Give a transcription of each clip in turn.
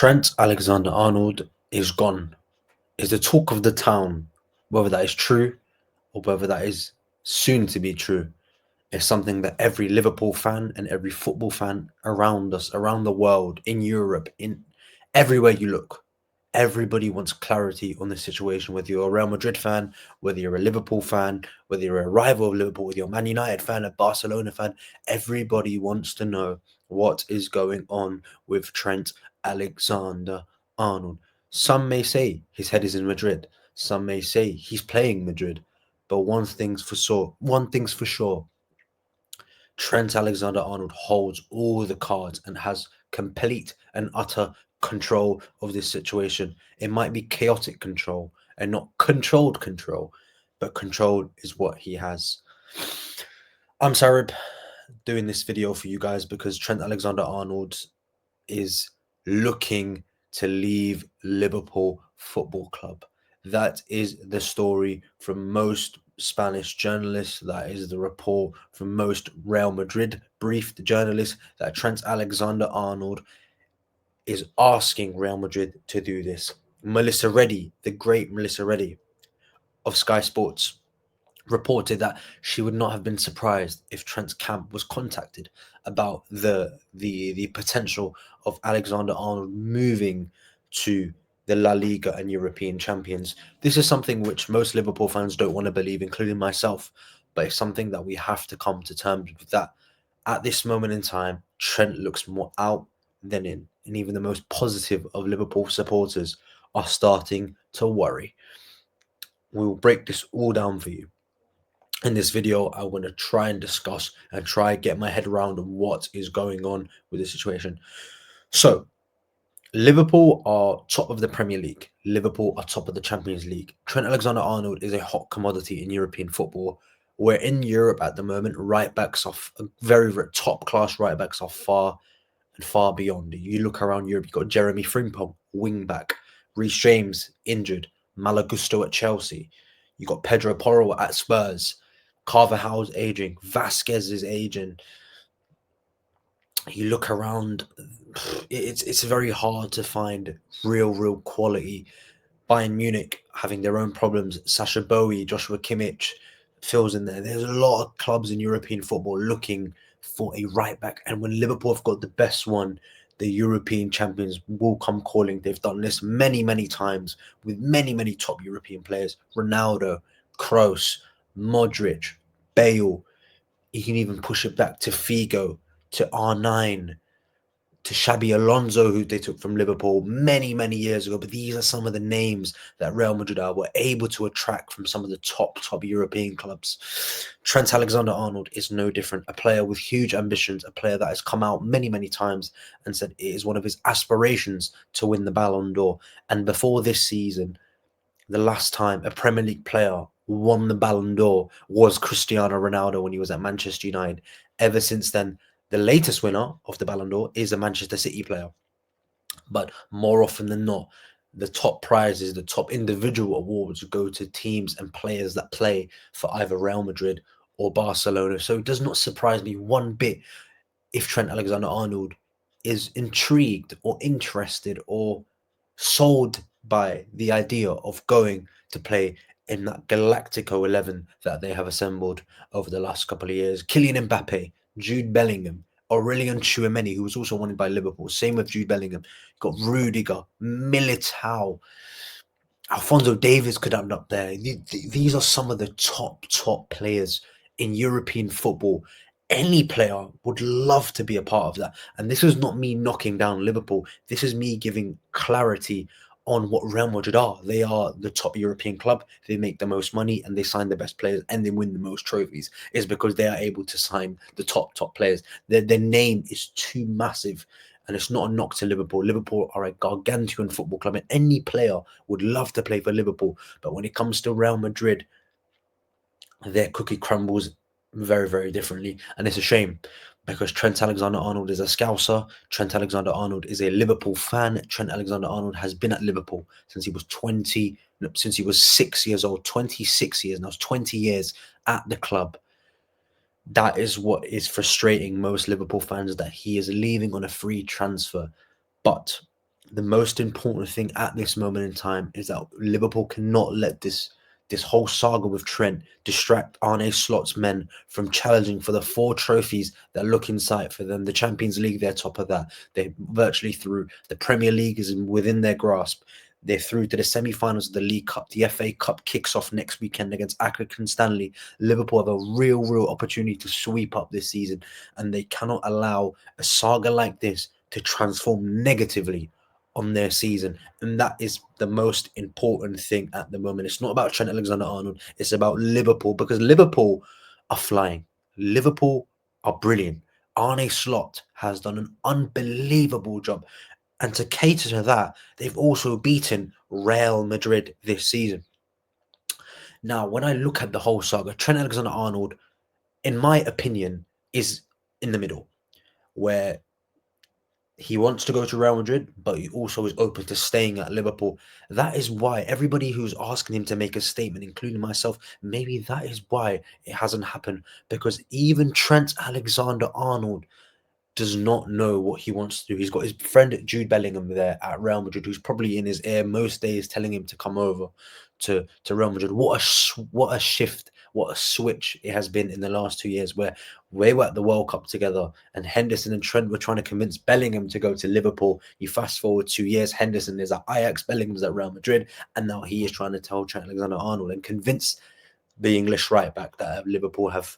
Trent Alexander-Arnold is gone, is the talk of the town. Whether that is true or whether that is soon to be true is something that every Liverpool fan and every football fan around us, around the world, in Europe, in everywhere you look, everybody wants clarity on the situation. Whether you're a Real Madrid fan, whether you're a Liverpool fan, whether you're a rival of Liverpool, whether you're a Man United fan, a Barcelona fan, everybody wants to know what is going on with Trent Alexander-Arnold. Some may say his head is in Madrid. Some may say he's playing Madrid. But one thing's for sure. Trent Alexander-Arnold holds all the cards and has complete and utter control of this situation. It might be chaotic control and not controlled control, but control is what he has. I'm Sarib, doing this video for you guys because Trent Alexander-Arnold is looking to leave Liverpool Football Club. That is the story from most Spanish journalists. That is the report from most Real Madrid briefed journalists that Trent Alexander-Arnold is asking Real Madrid to do this. Melissa Reddy, the great Melissa Reddy of Sky Sports, reported that she would not have been surprised if Trent's camp was contacted about the potential of Alexander-Arnold moving to the La Liga and European champions. This is something which most Liverpool fans don't want to believe, including myself, but it's something that we have to come to terms with, that at this moment in time, Trent looks more out than in, and even the most positive of Liverpool supporters are starting to worry. We will break this all down for you. In this video, I want to try and discuss and try get my head around what is going on with the situation. So, Liverpool are top of the Premier League. Liverpool are top of the Champions League. Trent Alexander-Arnold is a hot commodity in European football. Where in Europe at the moment, right backs are very, very top class right backs are far and far beyond. You look around Europe, you've got Jeremy Frimpong, wing back, Reece James injured, Malagusto at Chelsea. You got Pedro Porro at Spurs. Carvajal's aging, Vasquez is aging. You look around, it's very hard to find real quality. Bayern Munich having their own problems. Sasha Bowie, Joshua Kimmich fills in there. There's a lot of clubs in European football looking for a right back, and when Liverpool have got the best one, the European champions will come calling. They've done this many times with many top European players: Ronaldo, Kroos, Modric, Bale. You can even push it back to Figo, to R9, to Xabi Alonso, who they took from Liverpool many years ago. But these are some of the names that Real Madrid were able to attract from some of the top European clubs. Trent Alexander-Arnold is no different. A player with huge ambitions, a player that has come out many times and said it is one of his aspirations to win the Ballon d'Or. And before this season, the last time a Premier League player won the Ballon d'Or was Cristiano Ronaldo when he was at Manchester United. Ever since then, the latest winner of the Ballon d'Or is a Manchester City player. But more often than not, the top prizes, the top individual awards go to teams and players that play for either Real Madrid or Barcelona. So it does not surprise me one bit if Trent Alexander-Arnold is intrigued or interested or sold by the idea of going to play in that Galactico 11 that they have assembled over the last couple of years. Kylian Mbappe, Jude Bellingham, Aurelien Tchouameni, who was also wanted by Liverpool. Same with Jude Bellingham. You've got Rudiger, Militao, Alphonso Davies could end up there. These are some of the top players in European football. Any player would love to be a part of that. And this is not me knocking down Liverpool. This is me giving clarity on what Real Madrid are. They are the top European club. They make the most money and they sign the best players and they win the most trophies. It's because they are able to sign the top players. Their name is too massive. And it's not a knock to Liverpool. Liverpool are a gargantuan football club, and any player would love to play for Liverpool. But when it comes to Real Madrid, their cookie crumbles very differently. And it's a shame because Trent Alexander-Arnold is a Scouser. Trent Alexander-Arnold is a Liverpool fan. Trent Alexander-Arnold has been at Liverpool since he was 6 years old. 26 years now. It's 20 years at the club. That is what is frustrating most Liverpool fans, that he is leaving on a free transfer. But the most important thing at this moment in time is that Liverpool cannot let this whole saga with Trent distract Arne Slot's men from challenging for the 4 trophies that look in sight for them. The Champions League, they're top of that. They're virtually through. The Premier League is within their grasp. They're through to the semi-finals of the League Cup. The FA Cup kicks off next weekend against Accrington Stanley. Liverpool have a real opportunity to sweep up this season, and they cannot allow a saga like this to transform negatively on their season. And that is the most important thing at the moment. It's not about Trent Alexander-Arnold. It's about Liverpool, because Liverpool are flying. Liverpool are brilliant. Arne Slot has done an unbelievable job. And to cater to that, they've also beaten Real Madrid this season. Now, when I look at the whole saga, Trent Alexander-Arnold, in my opinion, is in the middle, where he wants to go to Real Madrid, but he also is open to staying at Liverpool. That is why everybody who's asking him to make a statement, including myself, maybe that is why it hasn't happened. Because even Trent Alexander-Arnold does not know what he wants to do. He's got his friend Jude Bellingham there at Real Madrid, who's probably in his ear most days, telling him to come over to Real Madrid. What a shift, what a switch it has been in the last 2 years, where we were at the World Cup together, and Henderson and Trent were trying to convince Bellingham to go to Liverpool. You fast forward 2 years, Henderson is at Ajax, Bellingham's at Real Madrid, and now he is trying to tell Trent Alexander-Arnold and convince the English right back that Liverpool have,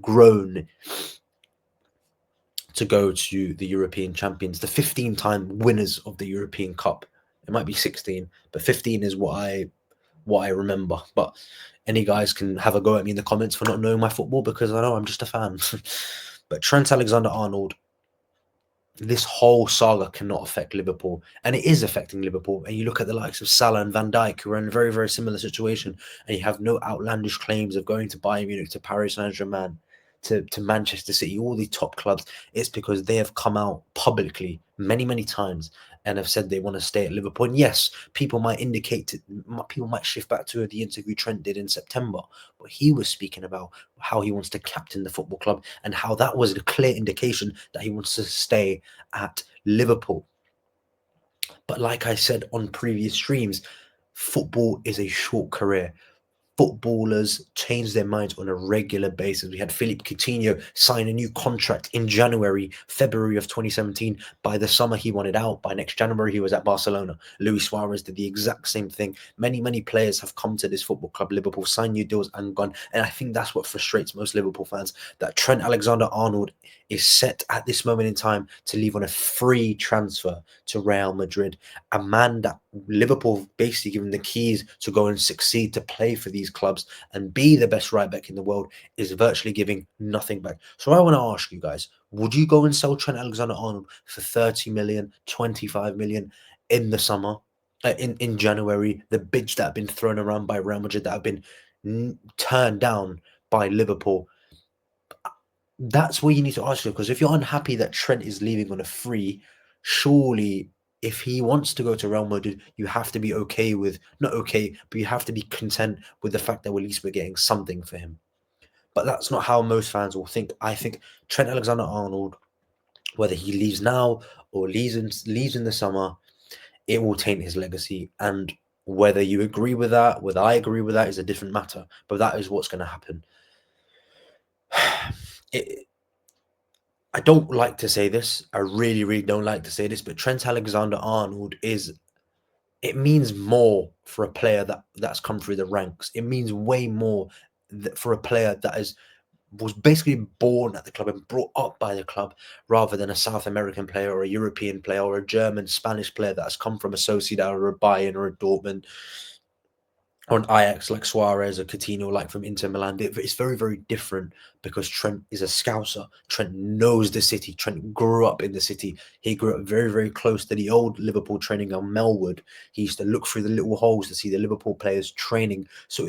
grown to go to the European champions, the 15-time winners of the European Cup. It might be 16, but 15 is what I remember. But any guys can have a go at me in the comments for not knowing my football, because I know I'm just a fan. But Trent Alexander-Arnold, this whole saga cannot affect Liverpool, and it is affecting Liverpool. And you look at the likes of Salah and Van Dijk, who are in a very similar situation, and you have no outlandish claims of going to Bayern Munich, to Paris Saint-Germain, to Manchester City, all the top clubs. It's because they have come out publicly many times and have said they want to stay at Liverpool. And yes, people might shift back to the interview Trent did in September, but he was speaking about how he wants to captain the football club, and how that was a clear indication that he wants to stay at Liverpool. But like I said on previous streams, football is a short career. Footballers change their minds on a regular basis. We had Philippe Coutinho sign a new contract in February of 2017. By the summer, he wanted out. By next January, he was at Barcelona. Luis Suarez did the exact same thing. Many players have come to this football club, Liverpool, signed new deals and gone. And I think that's what frustrates most Liverpool fans, that Trent Alexander-Arnold is set at this moment in time to leave on a free transfer to Real Madrid. A man that Liverpool basically given the keys to go and succeed, to play for these clubs and be the best right back in the world, is virtually giving nothing back. So I want to ask you guys, would you go and sell Trent Alexander-Arnold for 30 million, 25 million in the summer, in January? The bids that have been thrown around by Real Madrid, that have been turned down by Liverpool. That's what you need to ask yourself, because if you're unhappy that Trent is leaving on a free, surely if he wants to go to Real Madrid, you have to be okay with, not okay, but you have to be content with the fact that at least we're getting something for him. But that's not how most fans will think. I think Trent Alexander-Arnold, whether he leaves now or leaves in the summer, it will taint his legacy. And whether you agree with that, whether I agree with that, is a different matter. But that is what's going to happen. I don't like to say this. I really don't like to say this, but Trent Alexander-Arnold it means more for a player that's come through the ranks. It means way more for a player that was basically born at the club and brought up by the club, rather than a South American player or a European player or a German, Spanish player that has come from a Sociedad or a Bayern or a Dortmund or an Ajax like Suarez or Coutinho like from Inter Milan. It's very different, because Trent is a scouser. Trent knows the city. Trent grew up in the city. He grew up very close to the old Liverpool training on Melwood. He used to look through the little holes to see the Liverpool players training. So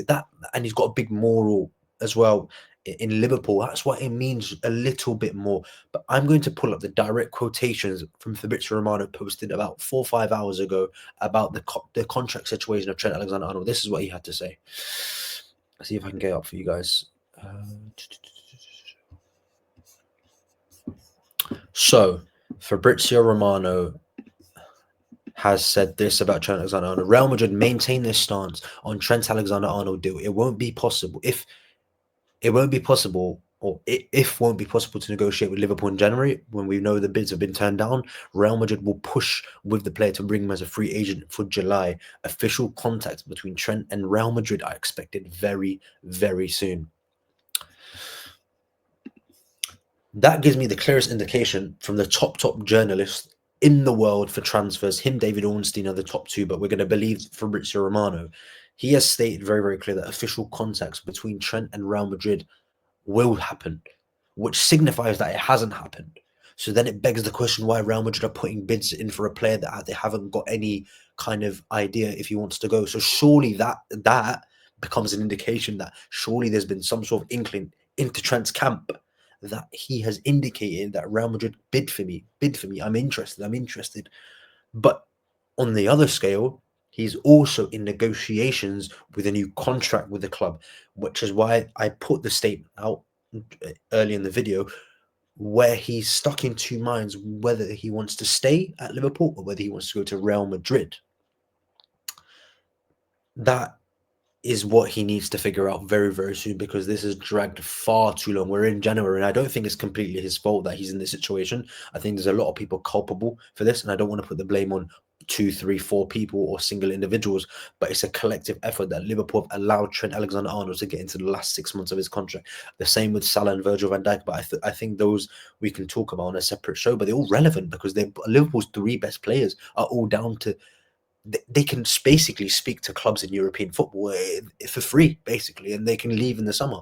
and he's got a big moral as well in Liverpool. That's why it means a little bit more. But I'm going to pull up the direct quotations from Fabrizio Romano, posted about 4 or 5 hours ago, about the contract situation of Trent Alexander-Arnold. This is what he had to say. Let's see if I can get it up for you guys. So Fabrizio Romano has said this about Trent Alexander-Arnold. Real Madrid maintain their stance on Trent Alexander-Arnold deal. It won't be possible if won't be possible to negotiate with Liverpool in January when we know the bids have been turned down. Real Madrid will push with the player to bring him as a free agent for July. Official contact between Trent and Real Madrid are expected very, very soon. That gives me the clearest indication from the top journalist in the world for transfers. Him, David Ornstein are the top two, but we're going to believe Fabrizio Romano. He has stated very, very clear that official contacts between Trent and Real Madrid will happen, which signifies that it hasn't happened. So then it begs the question why Real Madrid are putting bids in for a player that they haven't got any kind of idea if he wants to go. So surely that becomes an indication that surely there's been some sort of inkling into Trent's camp that he has indicated that Real Madrid bid for me. I'm interested. But on the other scale, he's also in negotiations with a new contract with the club, which is why I put the statement out early in the video where he's stuck in two minds whether he wants to stay at Liverpool or whether he wants to go to Real Madrid. That is what he needs to figure out very, very soon, because this has dragged far too long. We're in January, and I don't think it's completely his fault that he's in this situation. I think there's a lot of people culpable for this, and I don't want to put the blame on 2, 3, 4 people or single individuals, but it's a collective effort that Liverpool have allowed Trent Alexander-Arnold to get into the last 6 months of his contract. The same with Salah and Virgil van Dijk, but I think those we can talk about on a separate show, but they're all relevant because Liverpool's 3 best players are all down to they can basically speak to clubs in European football for free, basically, and they can leave in the summer.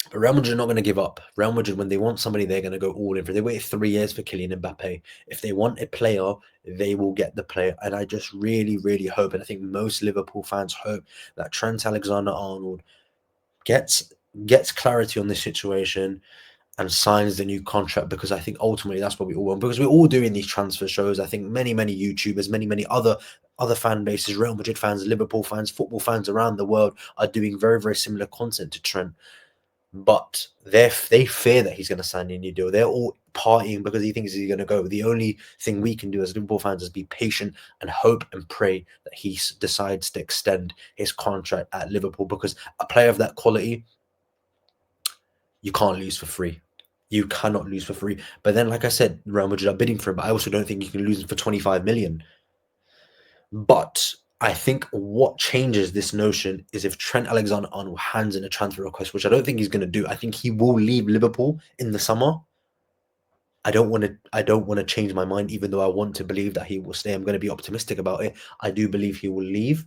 But Real Madrid are not going to give up. Real Madrid, when they want somebody, they're going to go all in for. They waited 3 years for Kylian Mbappe. If they want a player, they will get the player. And I just really, really hope, and I think most Liverpool fans hope, that Trent Alexander-Arnold gets clarity on this situation and signs the new contract, because I think ultimately that's what we all want, because we're all doing these transfer shows. I think many YouTubers, many other fan bases, Real Madrid fans, Liverpool fans, football fans around the world are doing very, very similar content to Trent, but they fear that he's going to sign a new deal. They're all partying because he thinks he's going to go. The only thing we can do as Liverpool fans is be patient and hope and pray that he decides to extend his contract at Liverpool, because a player of that quality, you can't lose for free. You cannot lose for free. But then, like I said, Real Madrid are bidding for him, but I also don't think you can lose him for 25 million. But I think what changes this notion is if Trent Alexander-Arnold hands in a transfer request, which I don't think he's going to do. I think he will leave Liverpool in the summer. I don't want to change my mind, even though I want to believe that he will stay. I'm going to be optimistic about it. I do believe he will leave.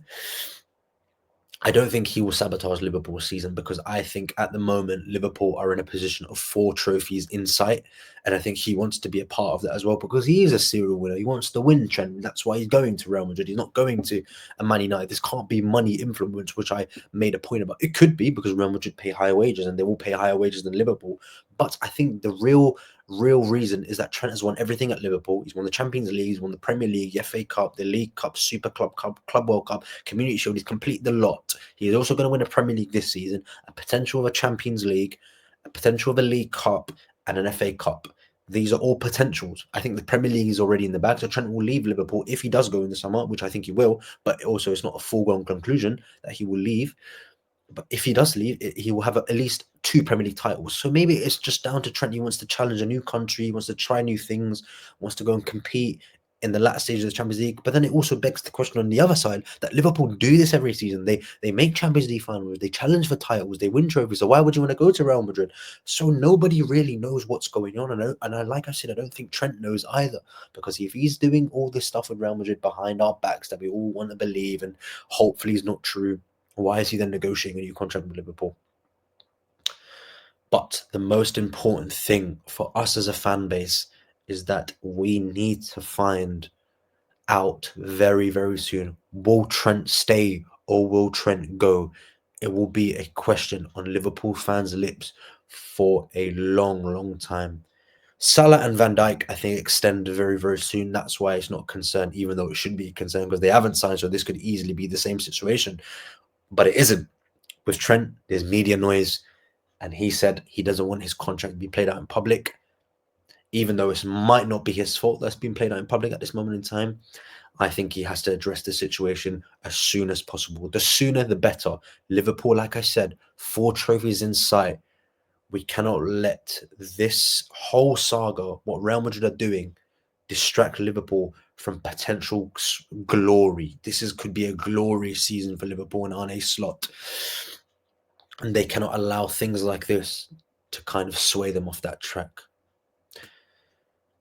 I don't think he will sabotage Liverpool's season, because I think at the moment Liverpool are in a position of 4 trophies in sight, and I think he wants to be a part of that as well, because he is a serial winner. He wants to win, Trent. That's why he's going to Real Madrid. He's not going to a Man United. This can't be money influence, which I made a point about. It could be, because Real Madrid pay higher wages, and they will pay higher wages than Liverpool. But I think the real reason is that Trent has won everything at Liverpool. He's won the Champions League, he's won the Premier League, the FA Cup, the League Cup, Super Club Cup, Club World Cup, Community Shield. He's completed the lot. He is also going to win a Premier League this season, a potential of a Champions League, a potential of a League Cup, and an FA Cup. These are all potentials. I think the Premier League is already in the bag, so Trent will leave Liverpool if he does go in the summer, which I think he will, but also it's not a foregone conclusion that he will leave. But if he does leave, he will have at least 2 Premier League titles. So maybe it's just down to Trent. He wants to challenge a new country, he wants to try new things, wants to go and compete in the latter stage of the Champions League. But then it also begs the question on the other side that Liverpool do this every season. They make Champions League finals, they challenge for titles, they win trophies. So why would you want to go to Real Madrid? So nobody really knows what's going on. And like I said, I don't think Trent knows either, because if he's doing all this stuff with Real Madrid behind our backs that we all want to believe and hopefully is not true, why is he then negotiating a new contract with Liverpool? But the most important thing for us as a fan base is that we need to find out very, very soon, will Trent stay or will Trent go? It will be a question on Liverpool fans' lips for a long time. Salah and Van Dijk, I think, extend very, very soon. That's why it's not a concern, even though it should be a concern, because they haven't signed, so this could easily be the same situation. But it isn't. With Trent, there's media noise, and he said he doesn't want his contract to be played out in public. even though it might not be his fault that's been played out in public at this moment in time. I think he has to address the situation as soon as possible. The sooner, the better. Liverpool, like I said, 4 trophies in sight. We cannot let this whole saga, what Real Madrid are doing, distract Liverpool from potential glory. Could be a glorious season for Liverpool and Arne Slot. And they cannot allow things like this to kind of sway them off that track.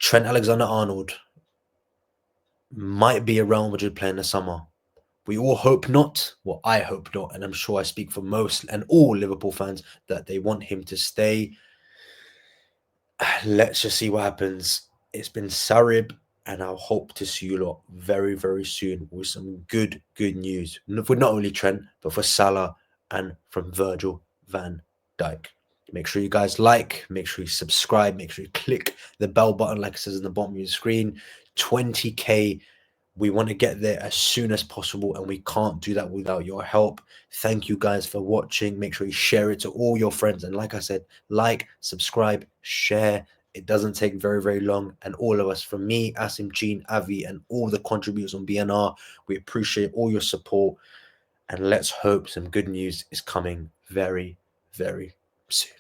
Trent Alexander-Arnold might be a Real Madrid player in the summer. We all hope not. Well, I hope not. And I'm sure I speak for most and all Liverpool fans that they want him to stay. Let's just see what happens. It's been Sarib, and I'll hope to see you lot very, very soon with some good news. For not only Trent, but for Salah and from Virgil van Dijk. Make sure you guys like, make sure you subscribe, make sure you click the bell button like it says in the bottom of your screen. 20K. We want to get there as soon as possible, and we can't do that without your help. Thank you guys for watching. Make sure you share it to all your friends. And like I said, like, subscribe, share. It doesn't take very, very long. And all of us, from me, Asim, Jean, Avi, and all the contributors on BNR, we appreciate all your support. And let's hope some good news is coming very, very soon.